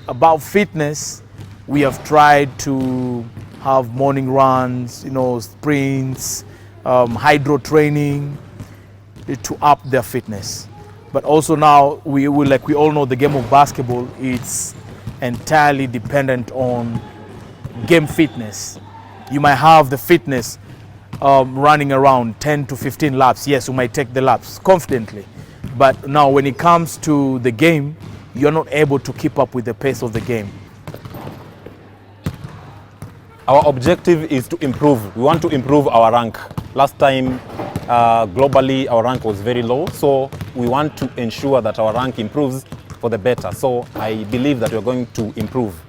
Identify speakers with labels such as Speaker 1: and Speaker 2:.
Speaker 1: about fitness, we have tried to have morning runs, sprints, hydro training to up their fitness. But also now, we all know, the game of basketball, it's entirely dependent on game fitness. You might have the fitness running around 10 to 15 laps. Yes, you might take the laps confidently. But now when it comes to the game, you're not able to keep up with the pace of the game.
Speaker 2: Our objective is to improve. We want to improve our rank. Last time, globally, our rank was very low. So we want to ensure that our rank improves for the better. So I believe that we're going to improve.